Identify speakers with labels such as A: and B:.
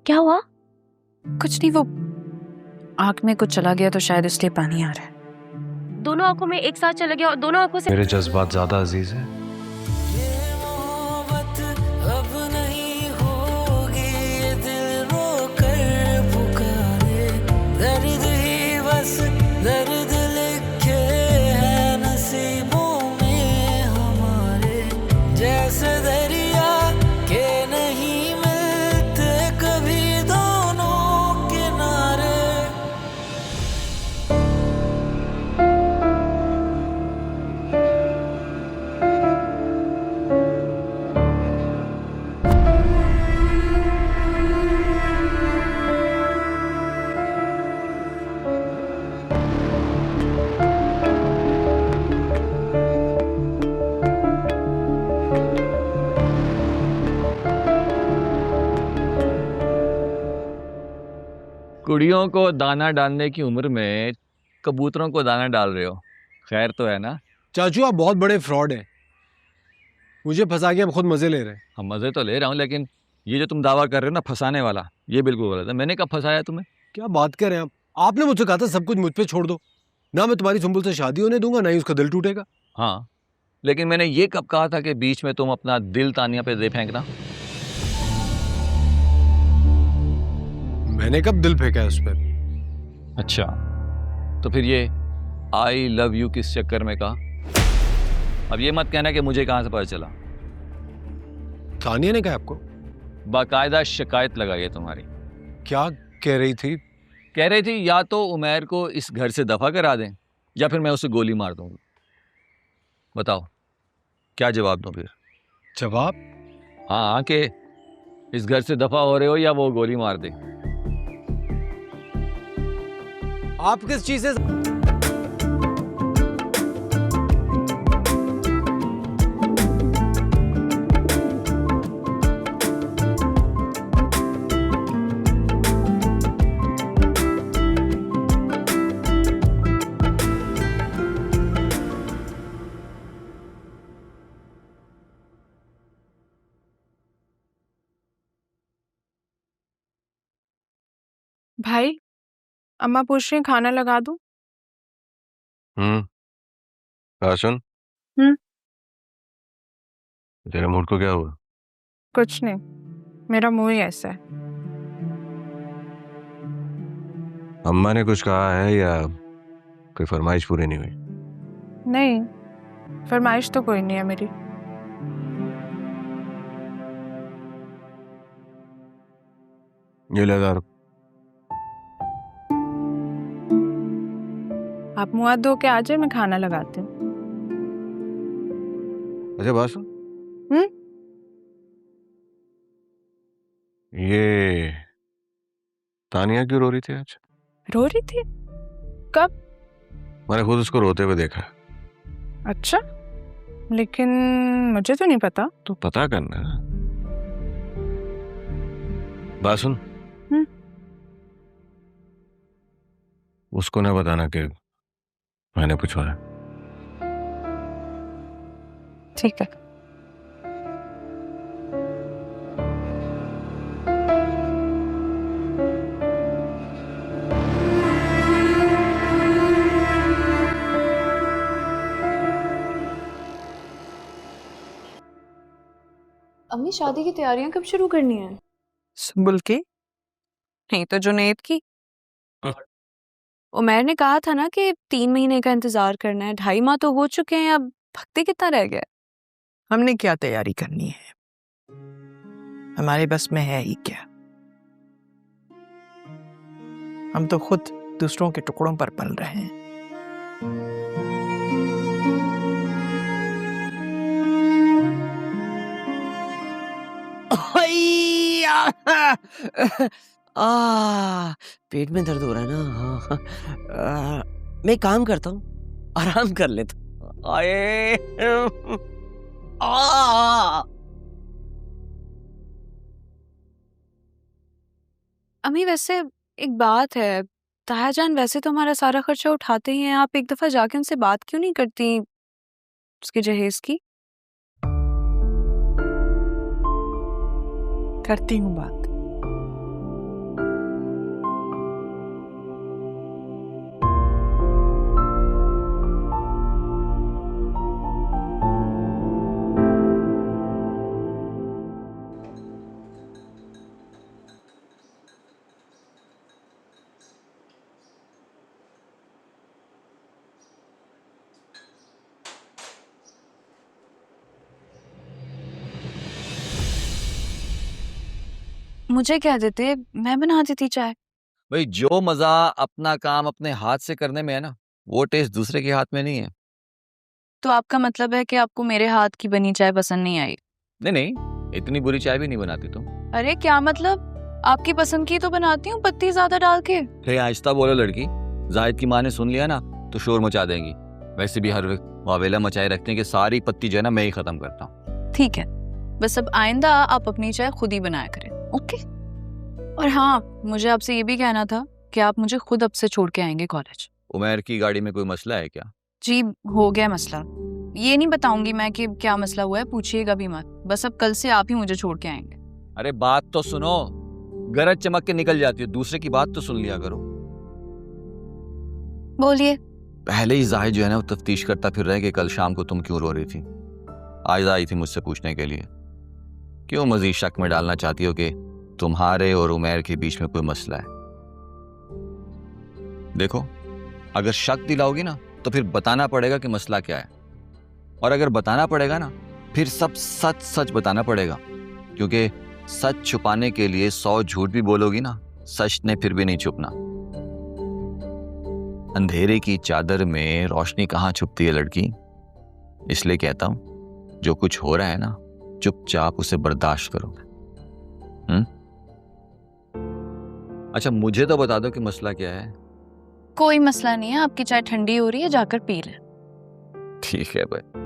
A: क्या हुआ?
B: कुछ नहीं, वो आँख में कुछ चला गया तो शायद इसलिए पानी आ रहा है।
A: दोनों आंखों में एक साथ चला गया और दोनों आंखों से
C: मेरे जज्बात ज्यादा अजीज है।
D: अब नहीं होगी ये दिल रोकर पुकारे, दर्द ही बस दर्द लिखे है नसीबों में हमारे, जैसे दरिया के नहीं मिलते कभी दोनों किनारे।
E: कुड़ियों को दाना डालने की उम्र में कबूतरों को दाना डाल रहे हो, खैर तो है ना?
C: चाचू आप बहुत बड़े फ्रॉड हैं, मुझे फंसा के आप खुद मजे ले रहे हैं।
E: हम मजे तो ले रहा हूँ, लेकिन ये जो तुम दावा कर रहे हो ना फंसाने वाला, ये बिल्कुल गलत है। मैंने कब फंसाया तुम्हें?
C: क्या बात कर रहे हैं आप? आपने मुझसे कहा था सब कुछ मुझ पे छोड़ दो, ना मैं तुम्हारी सुंबुल से शादी होने दूंगा ना ही उसका दिल टूटेगा।
E: हाँ, लेकिन मैंने ये कब कहा था कि बीच में तुम अपना दिल तानिया पे दे फेंकना?
C: मैंने कब दिल फेंका है उस पर?
E: अच्छा, तो फिर ये आई लव यू किस चक्कर में कहा? अब ये मत कहना कि मुझे कहाँ से पता चला।
C: तानिया ने कहा आपको?
E: बाकायदा शिकायत लगाई है तुम्हारी।
C: क्या कह रही थी?
E: कह रही थी या तो उमैर को इस घर से दफा करा दें या फिर मैं उसे गोली मार दूंगा। बताओ क्या जवाब दूं फिर?
C: जवाब?
E: हाँ, कि इस घर से दफा हो रहे हो या वो गोली मार दे।
C: आप किस चीज से?
B: भाई, अम्मा पूछ रही हैं खाना लगा दूं?
F: सुन, तेरे मूड को क्या हुआ?
B: कुछ नहीं, मेरा मुंह ही ऐसा है।
F: अम्मा ने कुछ कहा है या कोई फरमाइश पूरी नहीं हुई?
B: नहीं, फरमाइश तो कोई नहीं है मेरी।
F: ये ले 1000 रुपये।
B: आप मुंह हाथ धो के आ जाए, मैं खाना लगाती हूँ।
F: अच्छा बात सुन, ये तानिया क्यों रो रही थी आज?
B: रो रही थी? कब?
F: मैंने खुद उसको रोते हुए देखा।
B: अच्छा, लेकिन मुझे तो नहीं पता।
F: तो पता करना। बात सुन, उसको ना बताना कि मैंने पूछवाया।
B: ठीक है।
G: अम्मी शादी की तैयारियां कब शुरू करनी है?
B: सुंबुल की नहीं तो जुनैद की। उमैर ने कहा था ना कि 3 महीने का इंतजार करना है। 2.5 माह तो हो चुके हैं, अब भक्ति कितना रह गया?
H: हमने क्या तैयारी करनी है? हमारे बस में है ही क्या? हम तो खुद दूसरों के टुकड़ों पर पल रहे हैं।
I: पेट में दर्द हो रहा है ना। हाँ, मैं काम करता हूँ, आराम कर लेता हूँ। आए
B: अम्मी वैसे एक बात है, ताया जान वैसे तो हमारा सारा खर्चा उठाते ही हैं, आप एक दफा जाके उनसे बात क्यों नहीं करती उसके जहेज की?
H: करती हूँ बात,
B: मुझे कह देते, मैं बना देती चाय।
E: भाई जो मजा अपना काम अपने हाथ से करने में है ना, वो टेस्ट दूसरे के हाथ में नहीं है।
B: तो आपका मतलब है कि आपको मेरे हाथ की बनी चाय पसंद नहीं आई?
E: नहीं नहीं, इतनी बुरी चाय भी नहीं बनाती तुम।
B: अरे क्या मतलब, आपकी पसंद की तो बनाती हूँ पत्ती ज्यादा डाल के।
E: अरे आहिस्ता बोलो लड़की, जाहिद की माँ ने सुन लिया ना तो शोर मचा देंगी। वैसे भी हर वक्त वावेला मचाए रखने के सारी पत्ती जो है ना मैं ही खत्म करता हूँ।
B: ठीक है, बस अब आइंदा आप अपनी चाय खुद ही बनाया करें, ओके? और हाँ, मुझे आपसे ये भी कहना था कि आप मुझे खुद अब से छोड़ के आएंगे कॉलेज।
E: उमैर की गाड़ी में कोई मसला है क्या?
B: जी हो गया मसला, ये नहीं बताऊंगी मैं कि क्या मसला हुआ है, पूछिएगा भी मत। बस अब कल से आप ही मुझे छोड़ के आएंगे।
E: अरे बात तो सुनो, गरज चमक के निकल जाती है, दूसरे की बात तो सुन लिया करो।
B: बोलिए।
E: पहले ही जाहिद जो है ना वो तफ्तीश करता फिर रहा है कि कल शाम को तुम क्यों रो रही थी। आयजा आई थी मुझसे पूछने के लिए, क्यों मजीद शक में डालना चाहती हो कि तुम्हारे और उमैर के बीच में कोई मसला है। देखो, अगर शक दिलाओगी ना तो फिर बताना पड़ेगा कि मसला क्या है, और अगर बताना पड़ेगा ना फिर सब सच सच बताना पड़ेगा, क्योंकि सच छुपाने के लिए 100 झूठ भी बोलोगी ना, सच ने फिर भी नहीं छुपना। अंधेरे की चादर में रोशनी कहाँ छुपती है लड़की। इसलिए कहता हूं, जो कुछ हो रहा है ना चुपचाप उसे बर्दाश्त करो। अच्छा मुझे तो बता दो कि मसला क्या है।
B: कोई मसला नहीं है, आपकी चाय ठंडी हो रही है, जाकर पी लें।
E: ठीक है भाई।